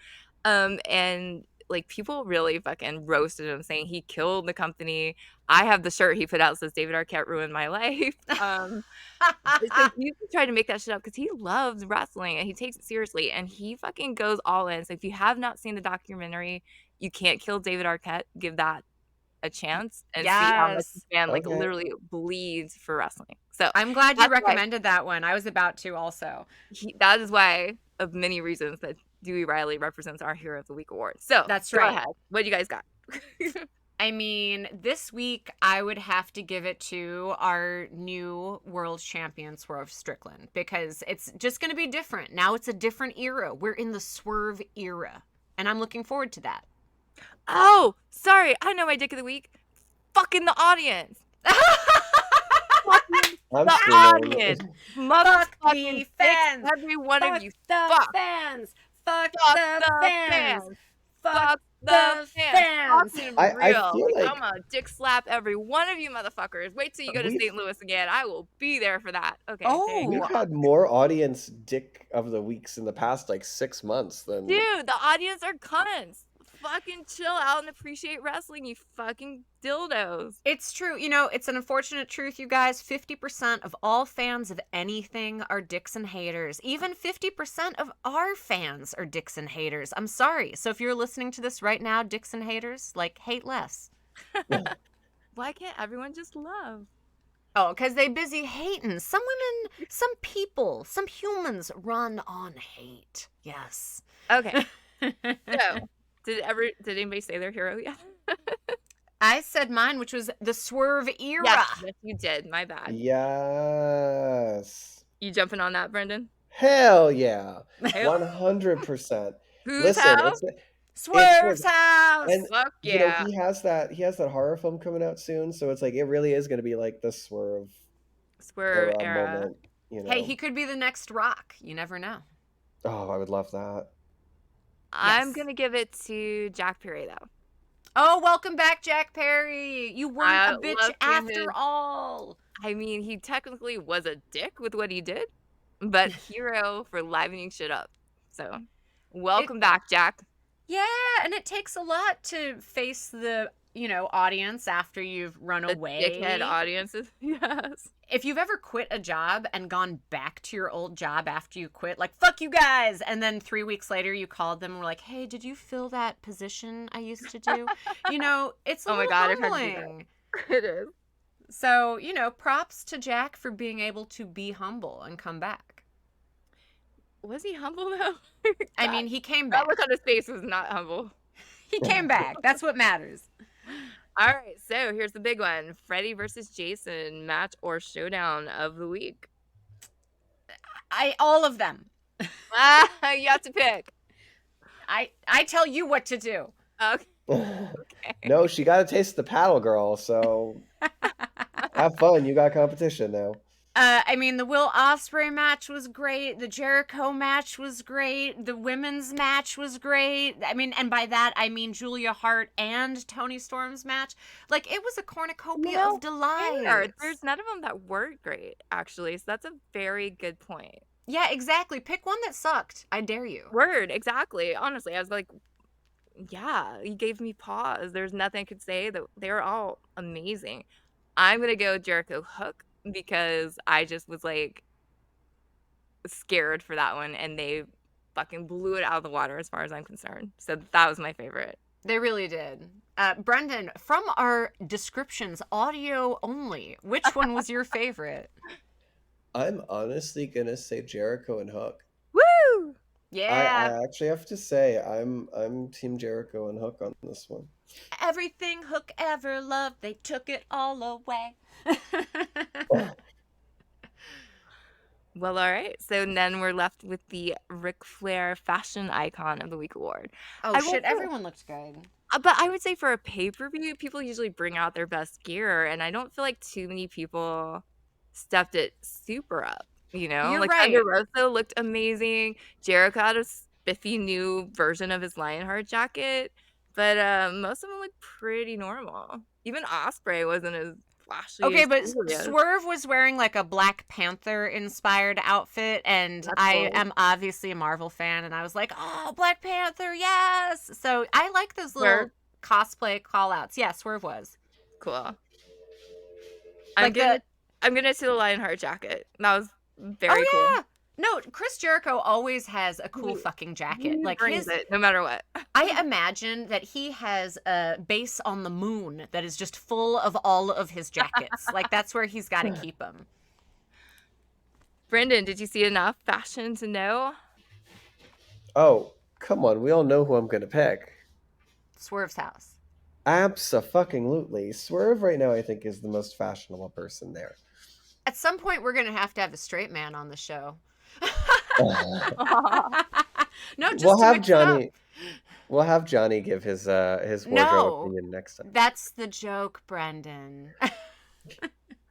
And like, people really fucking roasted him, saying he killed the company. I have the shirt he put out that says David Arquette ruined my life. It's like, you can try to make that shit up because he loves wrestling and he takes it seriously and he fucking goes all in. So if you have not seen the documentary, You Can't Kill David Arquette, give that a chance and see how much the fan like Okay. literally bleeds for wrestling. So I'm glad you that's why- recommended that one. I was about to also. that is why, of many reasons, that Dewey Riley represents our Hero of the Week award. So That's go right. ahead. What do you guys got? I mean, this week I would have to give it to our new world champion, Swerve Strickland, because it's just going to be different. Now it's a different era. We're in the Swerve era, and I'm looking forward to that. Oh, sorry. I know my dick of the week. Fucking the audience. Fucking I'm the screaming. audience. the Motherfucking dicks, fans. every one of you. the Fuck. fans. Fuck Fuck the fans. Fuck Fuck the the fans. Fucking I real. feel like- I'm gonna dick slap every one of you motherfuckers. Wait till you go to We've- St. Louis again. I will be there for that. Okay. Oh. there you We've go. had more audience dick of the weeks in the past like 6 months than Dude, the audience are cunts. Fucking chill out and appreciate wrestling, you fucking dildos. It's true. You know, it's an unfortunate truth, you guys. 50% of all fans of anything are dicks and haters. Even 50% of our fans are dicks and haters. I'm sorry. So if you're listening to this right now, dicks and haters, like, hate less. Why can't everyone just love? Oh, because they busy hating. Some women, some people, some humans run on hate. Yes. Okay. So, did anybody say their hero yet? I said mine, which was the Swerve era. Yes, you did. My bad. Yes. You jumping on that, Brendan? Hell yeah. Hell. 100%. Who's Listen, house? Swerve's house. and Fuck you know, yeah. he has that horror film coming out soon, so it's like it really is going to be like the Swerve Swerve era era. moment, you know. Hey, he could be the next Rock. You never know. Oh, I would love that. I'm Yes. gonna give it to Jack Perry though. Oh, welcome back, Jack Perry. You weren't I a bitch love seeing after his- all. I mean, he technically was a dick with what he did, but hero for livening shit up. So, welcome back, Jack. Yeah, and it takes a lot to face the, audience after you've run The away. dickhead audiences. Yes. If you've ever quit a job and gone back to your old job after you quit, like, fuck you guys, and then 3 weeks later you called them and were like, hey, did you fill that position I used to do? It's a Oh my little God, I've heard you do that. humbling. It is. So, props to Jack for being able to be humble and come back. Was he humble though? I mean, he came that back. look on his face was not humble. He came back. That's what matters. All right, so here's the big one: Freddy versus Jason match or showdown of the week. All of them. You have to pick. I tell you what to do. Okay. No, she got to taste the paddle, girl. So have fun. You got competition now. I mean, the Will Ospreay match was great. The Jericho match was great. The women's match was great. I mean, and by that, I mean Julia Hart and Toni Storm's match. Like, it was a cornucopia of delights. There's none of them that weren't great, actually. So that's a very good point. Yeah, exactly. Pick one that sucked. I dare you. Word, exactly. Honestly, I was like, yeah, you gave me pause. There's nothing I could say. That they were all amazing. I'm gonna go Jericho Hook because I just was like scared for that one, and they fucking blew it out of the water as far as I'm concerned. So that was my favorite. They really did. Brendan, from our descriptions, audio only, which one was your favorite? I'm honestly gonna say Jericho and Hook. Woo! Yeah. I actually have to say I'm Team Jericho and Hook on this one. Everything Hook ever loved, they took it all away. Well, all right. So then we're left with the Ric Flair Fashion Icon of the Week award. Oh, I shit, will say- everyone looked good. But I would say for a pay-per-view, people usually bring out their best gear, and I don't feel like too many people stepped it super up, you know? You're Like right. Thunder Rosa looked amazing. Jericho had a spiffy new version of his Lionheart jacket, but most of them looked pretty normal. Even Ospreay wasn't as flashy. Okay, as but Julius. Swerve was wearing like a Black Panther inspired outfit, and That's I cool. am obviously a Marvel fan, and I was like, oh, Black Panther, yes! So I like those little Swerve? cosplay call-outs. Yeah, Swerve was. Cool. Like I'm gonna say the Lionheart jacket. That was very oh, cool. yeah! No, Chris Jericho always has a cool fucking jacket. He Like brings it no matter what. I imagine that he has a base on the moon that is just full of all of his jackets. Like, that's where he's got to keep them. Brendan, did you see enough fashion to know? Oh, come on, we all know who I'm gonna pick. Swerve's house. Abso-fucking-lutely. Swerve right now, I think, is the most fashionable person there. At some point, we're going to have a straight man on the show. No, just We'll to have mix it up. Johnny. We'll have Johnny give his wardrobe No. opinion next time. That's the joke, Brendan.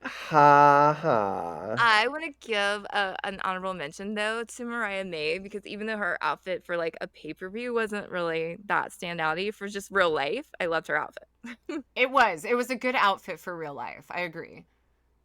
Ha ha. I want to give an honorable mention though to Mariah May, because even though her outfit for like a pay-per-view wasn't really that standouty, for just real life, I loved her outfit. It was a good outfit for real life. I agree.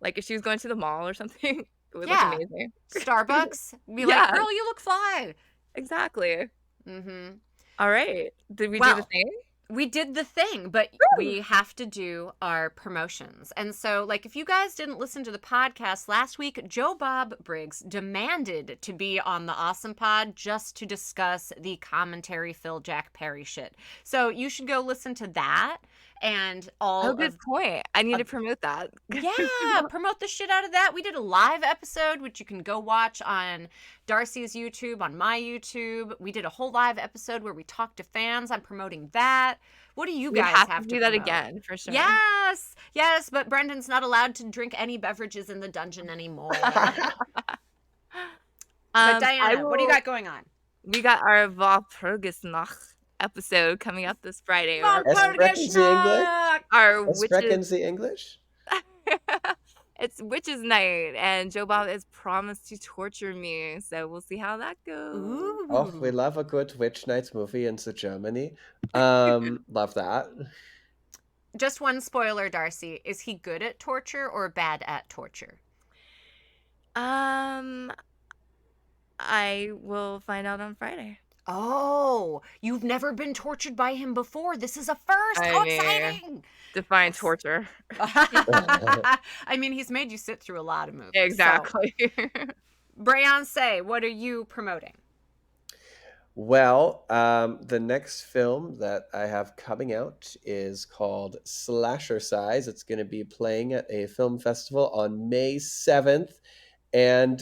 Like if she was going to the mall or something, it would Yeah. look amazing. Starbucks, be Yeah. like, girl, you look fly. Exactly. Mm-hmm. All right. Did we do Well, the thing? We did the thing, but we have to do our promotions. And so, like, if you guys didn't listen to the podcast last week, Joe Bob Briggs demanded to be on the Awesome Pod just to discuss the commentary Phil Jack Perry shit. So you should go listen to that and all Oh, of good point. I need to promote that. yeah, promote the shit out of that. We did a live episode, which you can go watch on Darcy's YouTube, on my YouTube. We did a whole live episode where we talked to fans. I'm promoting that. What do you We guys have to do that promote? again for sure. Yes, but Brendan's not allowed to drink any beverages in the dungeon anymore. But Diana, what do you got going on? We got our Walpurgisnacht episode coming up this Friday. Sprechen Sie English? Our Sprechen witches. Sie English? It's Witches Night, and Joe Bob has promised to torture me, so we'll see how that goes. Ooh. Oh, we love a good Witch Nights movie in Germany. Love that. Just one spoiler, Darcy. Is he good at torture or bad at torture? I will find out on Friday. Oh, you've never been tortured by him before. This is a first. I How mean- exciting! Define torture. I mean, he's made you sit through a lot of movies. Exactly. So, Beyonce, what are you promoting? Well, the next film that I have coming out is called Slasher Size. It's going to be playing at a film festival on May 7th. And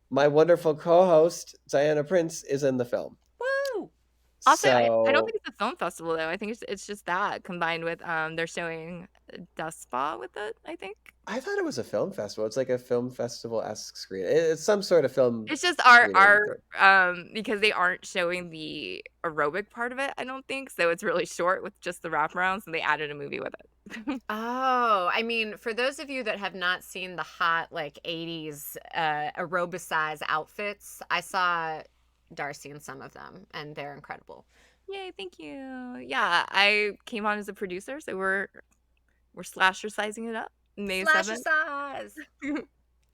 my wonderful co-host, Diana Prince, is in the film. Woo! Also, I don't So- think it's a film festival though. I think it's just that combined with they're showing Dust Spa with it. I think I thought it was a film festival. It's like a film festival-esque screen. It's some sort of film. it's just our screening. because they aren't showing the aerobic part of it. I don't think so. It's really short with just the wraparound, so they added a movie with it. Oh, I mean, for those of you that have not seen the hot like 80s aerobicize outfits, I saw Darcy in some of them and they're incredible. Yay, thank you. Yeah, I came on as a producer, so we're slasher sizing it up May Slasher 7th. size.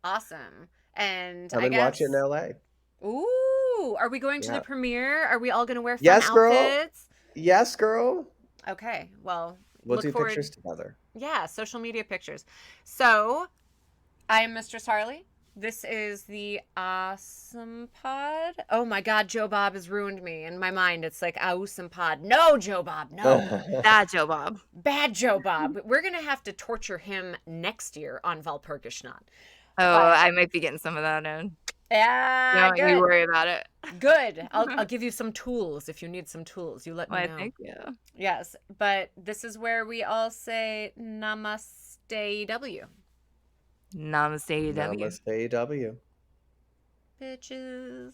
Awesome. And Come I and watch it in guess, LA. ooh, are we going to the Yeah. premiere? Are we all going to wear fun Yes, girl. outfits? Yes, girl. Okay, well, We'll look do forward. pictures together. Yeah, social media pictures. So, I am Mistress Harley. This is the Awesome Pod. Oh my God, Joe Bob has ruined me. In my mind, it's like Awesome Pod. No, Joe Bob, no. That Joe Bob. Bad Joe Bob. We're going to have to torture him next year on Valpurgisnacht. Oh, But, I might be getting some of that in. yeah, Don't you good. worry about it. Good. I'll give you some tools if you need some tools. You let me Why, know. thank you. Yes, but this is where we all say Namaste W. Namaste, W. Namaste, W. Bitches.